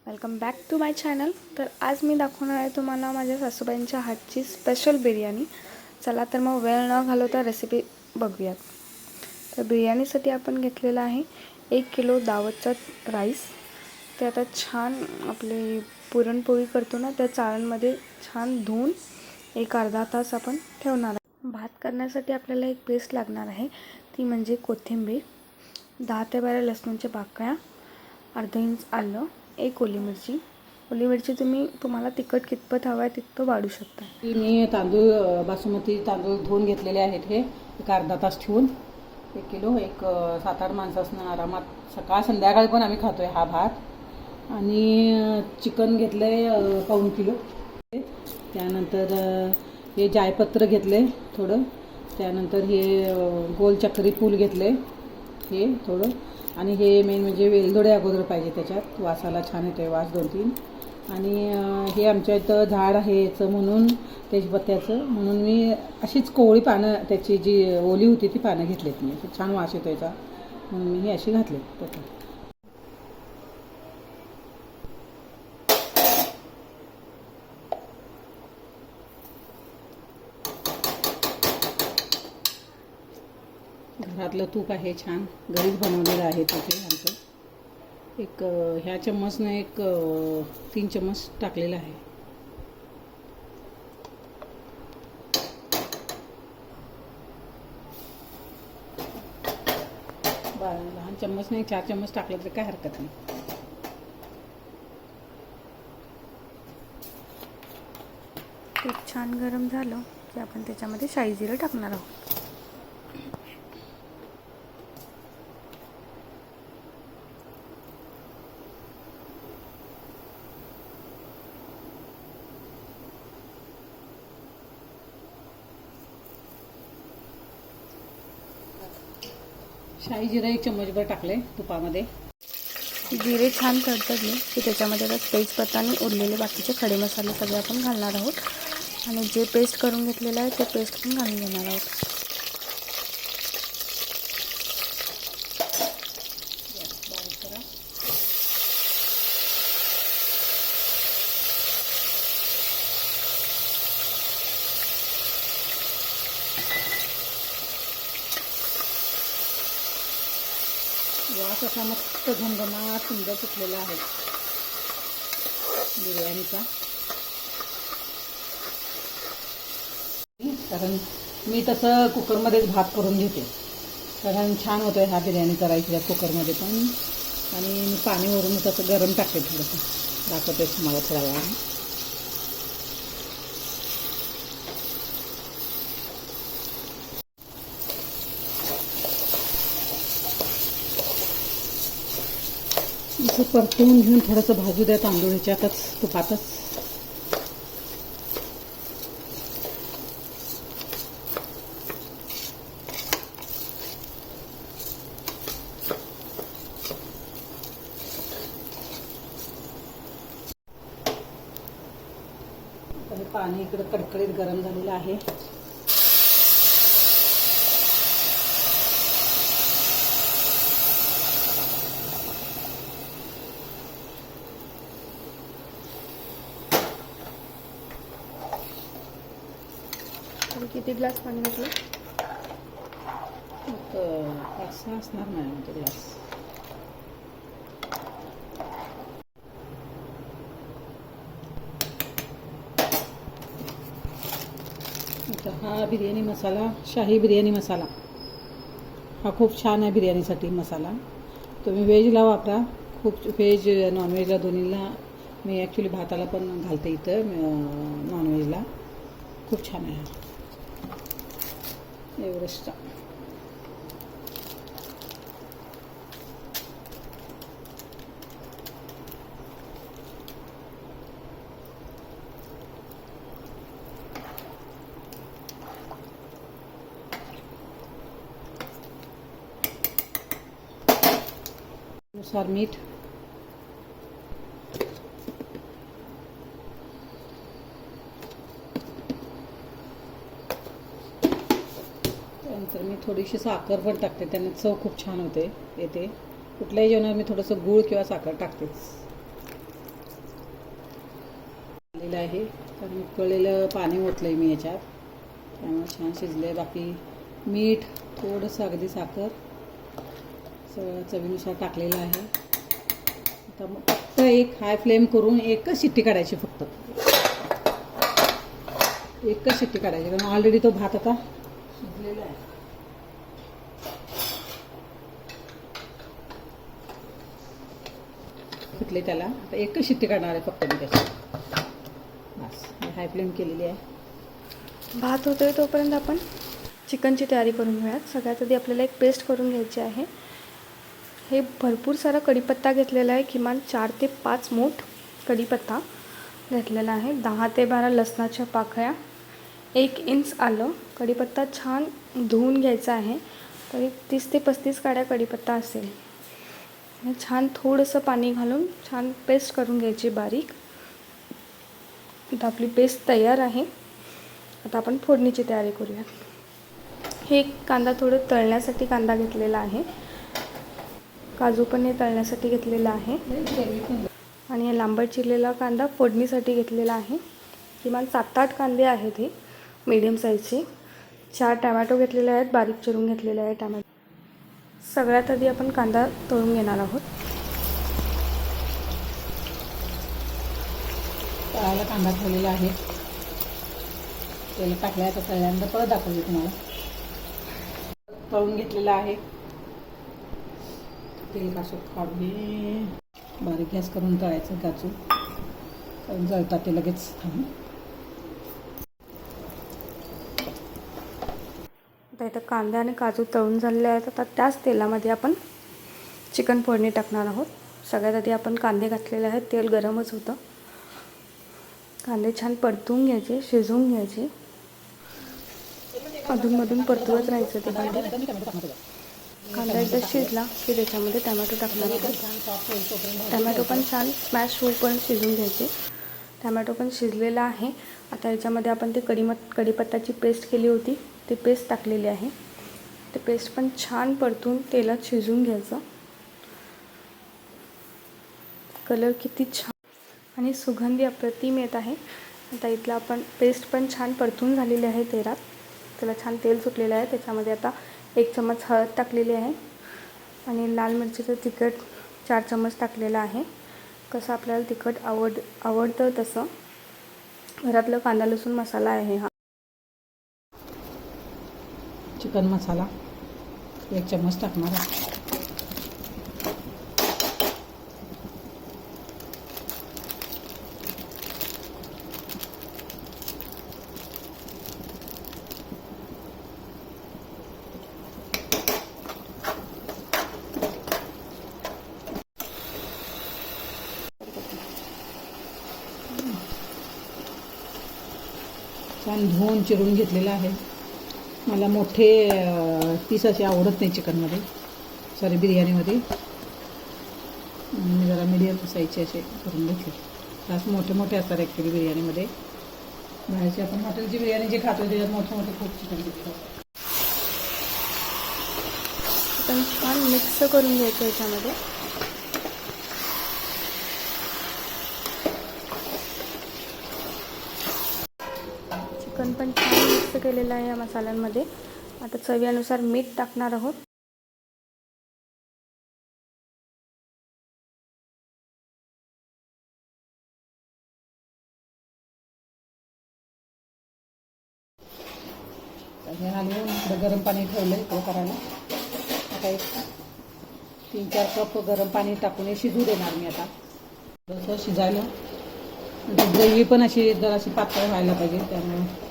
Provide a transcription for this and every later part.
Welcome back to my channel. तर आज मी दाखवणार आहे तुम्हाला माझ्या सासूबाईंच्या हातची स्पेशल बिर्याणी। चला तर मग वेळ न घालवता रेसिपी बघूयात। तर बिर्याणीसाठी आपण घेतलेला आहे 1 किलो दावतचा राईस। ते आता छान आपले पुरणपोळी करतो ना त्या चाळणमध्ये छान धुवून एक अर्धा तास आपण ठेवणार आहे। भात करण्यासाठी आपल्याला एक पेस्ट लागणार आहे, ती म्हणजे कोथिंबीर, 10 ते 12 लसूणच्या पाकळ्या, अर्धा इंच आलं, एक ओली मिरची तुम्हाला तिखट कितपत हवं आहे तितकं वाढू शकता। मी तांदूळ बासमती तांदूळ धुवून घेतलेले आहेत। हे एक अर्धा तास ठेवून 1 किलो 7-8 माणसांना आरामात सकाळ संध्याकाळ पण आम्ही खातोय हा भात। आणि चिकन घेतलंय पाऊण किलो। त्यानंतर हे जायपत्र घेतले थोडं, त्यानंतर हे गोल चक्री फूल घेतले हे थोडं, आणि हे मेन म्हणजे वेलदोडे अगोदर पाहिजे, त्याच्यात वासाला छान येते वास 2-3। आणि हे आमच्या इथं झाड आहे याचं म्हणून तेजपत्त्याचं, म्हणून मी अशीच कोवळी पानं त्याची जी ओली होती ती पानं घेतलीत मी, छान वास येतो याचा म्हणून मी ही अशी घातली त्याच्यात। घरातलं तूप आहे, छान घरीच बनवलेलं आहे तूप आमचं। एक ह्या चम्मचनं 3 चम्मच टाकलेला आहे। लहान चम्मचने 4 चम्मच टाकलं तर काय हरकत नाही। तूप छान गरम झालं की आपण त्याच्यामध्ये शाई जिरं टाकणार आहोत। शाई जिरं 1 चम्मचभर टाकले तुपामध्ये। जिरे छान तडतडले की त्याच्यामध्ये आता तेजपत्ता आणि उरलेले बाकीचे खडे मसाले सगळे आपण घालणार आहोत, आणि जे पेस्ट करून घेतलेलं आहे ते पेस्ट पण घालून घेणार आहोत। वास असा मस्त घमघमाट सुंदर सुटलेला आहे बिर्याणीचा। कारण मी तसं कुकरमध्येच भात करून घेते, कारण छान होतोय हा बिर्याणी करायची त्या कुकरमध्ये पण। आणि मी पाणी वरून तसं गरम टाकते, थोडंसं दाखवते तुम्हाला थोड्या वेळाने। इथे परतवून घेऊन थोडंसं भाजू द्या तांदूळ ह्याच्यातच तुपातच। पाणी इकडे कडकडीत गरम झालेलं आहे। किती ग्लास पाणी घातलं? 5-6 असणार नाही ग्लास। आता हा बिर्याणी मसाला, शाही बिर्याणी मसाला हा खूप छान आहे बिर्याणीसाठी मसाला। तुम्ही व्हेजला वापरा, खूप व्हेज नॉनव्हेजला दोन्हीला। मी ॲक्च्युली भाताला पण घालते इथं नॉनव्हेजला, खूप छान आहे एव्हरेस्टचा। नुसार मीठ, त्यानंतर मी थोडीशी साखर पण टाकते, त्याने चव खूप छान येते। कुठल्याही जेवणात मी थोडंसं गूळ किंवा साखर टाकतेच। झालेलं आहे. तर उकळलेलं पाणी ओतलं आहे मी याच्यात, त्यामुळे छान शिजलं आहे. बाकी मीठ, थोडंसं अगदी साखर, सगळं चवीनुसार टाकलेलं आहे. आता मग फक्त एक हाय फ्लेम करून एकच शिट्टी काढायची, फक्त एकच शिट्टी काढायची, कारण ऑलरेडी तो भात आता शिजलेला आहे. फुटले त्याला, आता एकच शिट्टी काढणार आहे फक्त मी त्याची. बस हाय फ्लेम केलेली आहे. भात होतोय तोपर्यंत आपण चिकनची तयारी करून घेऊयात. सगळ्यात आधी आपल्याला एक पेस्ट करून घ्यायची आहे. हे भरपूर सारा कढीपत्ता घेतलेला आहे, किमान 4 ते 5 मूठ कढीपत्ता घेतलेला आहे. 10 ते 12 लसणाच्या पाकळ्या, 1 इंच आलं. कढीपत्ता छान धुवून घ्यायचा आहे, तरी 30 ते 35 काड्या कढीपत्ता असेल. छान थोडंसं पाणी घालून छान पेस्ट करून घ्यायची बारीक. आता आपली पेस्ट तयार आहे. आता आपण फोडणीची तयारी करूया. हे कांदा थोडं तळण्यासाठी कांदा घेतलेला आहे. काजू पण हे तळण्यासाठी घेतलेला आहे. आणि हे लांबट चिरलेला कांदा फोडणीसाठी घेतलेला आहे. किमान 7-8 कांदे आहेत हे मीडियम साईजचे. 4 टमॅटो घेतलेले आहेत, बारीक चिरून घेतलेले आहे टमॅटो. सगळ्यात आधी आपण कांदा तळून घेणार आहोत. तळायला कांदा ठेवलेला आहे. तेल टाकल्या तर तळल्यानंतर परत दाखवते तुम्हाला. तळून घेतलेला आहे. तेल कासून काढून बारीक गॅस करून तळायचं काजू, कारण जळतात ते लगेच. आता इथं कांदा आणि काजू तळून झालेले आहेत. आता त्याच तेलामध्ये आपण चिकन फोडणी टाकणार आहोत. सगळ्यात आधी आपण कांदे घातलेले आहेत. तेल गरमच होतं. कांदे छान परतून घ्यायचे, शिजवून घ्यायचे. अधूनमधून परतवत राहायचं ते कांदे. कांदा एकदा शिजला की त्याच्यामध्ये टमॅटो टाकणार आहोत. टमॅटो पण छान स्मॅश होईपर्यंत शिजवून घ्यायचे. टमॅटो पण शिजलेला आहे. आता याच्यामध्ये आपण ते कढीपत्त्याची पेस्ट केली होती, ती पेस्ट टाकलेली आहे. ते पेस्ट पण छान परतून तेलात शिजवून घ्यायचं. कलर किती छान आणि सुगंधी अप्रतिम येत आहे. आता इथलं आपण पेस्ट पण छान परतून झालेली आहे तेलात. त्याला छान तेल सुटलेलं आहे. त्याच्यामध्ये आता 1 चम्मच हळद टाकलेली आहे आणि लाल मिरचीचं तिखट 4 चम्मच टाकलेलं आहे. कसं आपल्याला तिखट आवडतं तसं. घरातलं कांदा लसूण मसाला आहे हा. चिकन मसाला 1 चम्मच टाकणार आहे. छान धुवून चिरून घेतलेलं आहे. मला मोठे पीस असे आवडत नाही चिकनमध्ये, सॉरी बिर्याणीमध्ये. मी जरा मीडियम साईजचे असे करून घेतले. खास मोठे मोठे असतात ॲक्च्युली बिर्याणीमध्ये. बाहेरची आपण हॉटेलची बिर्याणी जे खातो त्याच्यात मोठे मोठे खूप चिकन घेतो. चिकन छान मिक्स करून घ्यायचं याच्यामध्ये. चिकन पण छान मिक्स केलेलं आहे या मसाल्यांमध्ये. आता चवीनुसार मीठ टाकणार आहोत. हे घालून इकडं गरम पाणी ठेवलं आहे इकडं करायला. आता एक 3-4 कप गरम पाणी टाकून हे शिजू देणार मी. आता थोडंसं शिजायला, म्हणजे ग्रेव्ही पण अशी जराशी पातळ व्हायला पाहिजे, त्यामुळे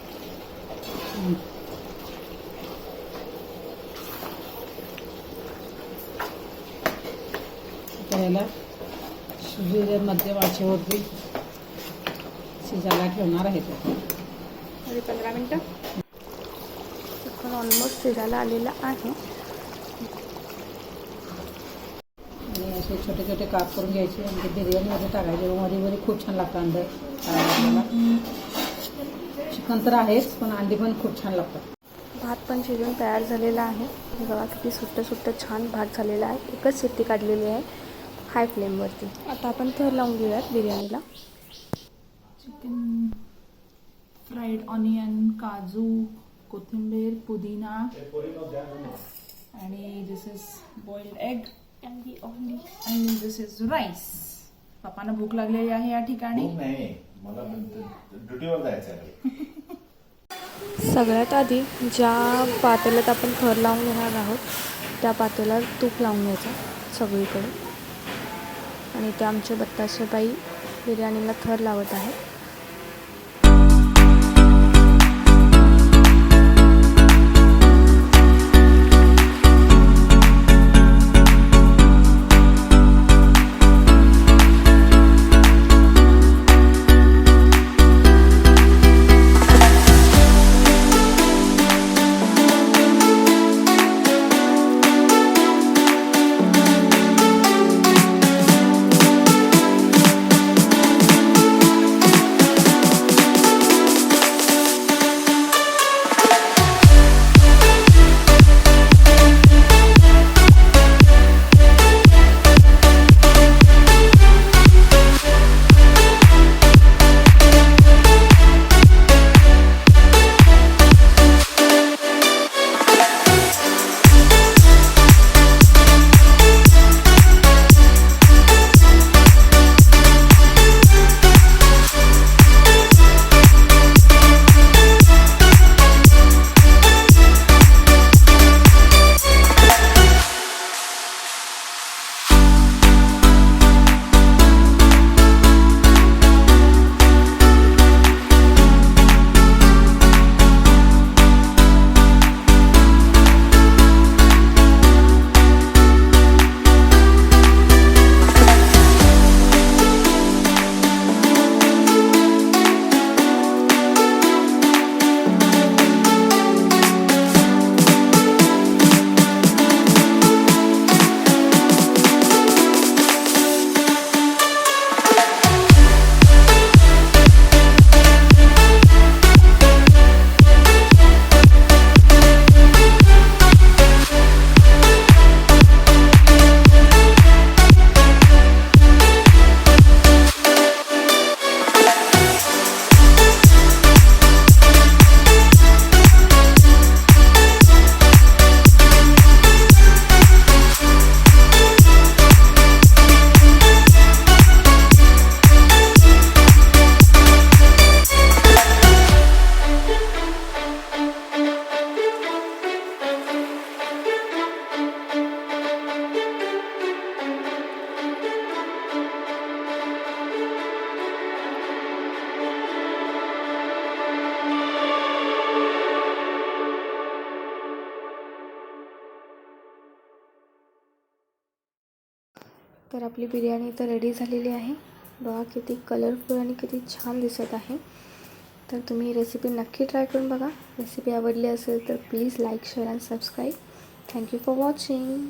याला शिजू दे. मध्यम आचेवरती शिजायला ठेवणार आहे. 15 मिनटं. चिकन ऑलमोस्ट शिजायला आलेलं आहे. आणि असे छोटे छोटे काप करून घ्यायचे आणि ते बिर्याणीमध्ये टाकायचे. मध्ये मध्ये खूप छान लागतं अंडे खायला. चिकन तर आहेच, पण अंडी पण खूप छान लागतात. भात पण शिजून तयार झालेला आहे. हे बघा किती सुट्ट छान भात झालेला आहे. एकच शिट्टी काढलेली आहे हाय फ्लेमवरती. आता आपण थर लावून घेऊयात बिर्याणीला. चिकन, फ्राईड ऑनियन, काजू, कोथिंबीर, पुदिना आणि दिस इज बॉइल्ड एग आणि दिस इज राईस. पप्पांना भूक लागलेली आहे या ठिकाणी. नाही, मला ड्युटीवर जायचं आहे. सगळ्यात आधी ज्या पातेल्यात आपण थर लावून घेणार आहोत त्या पातेल्यात तूप लावून घ्यायचं सगळीकडे. आणि ते आमचे बत्ताशे बाई बिर्याणीला थर लावत आहेत. तर आपली बिर्याणी तर रेडी झालेली आहे. बघा किती कलरफुल आणि किती छान दिसत आहे. तर तुम्ही ही रेसिपी नक्की ट्राय करून बघा. रेसिपी आवडली असेल तर please like, share and subscribe. Thank you for watching.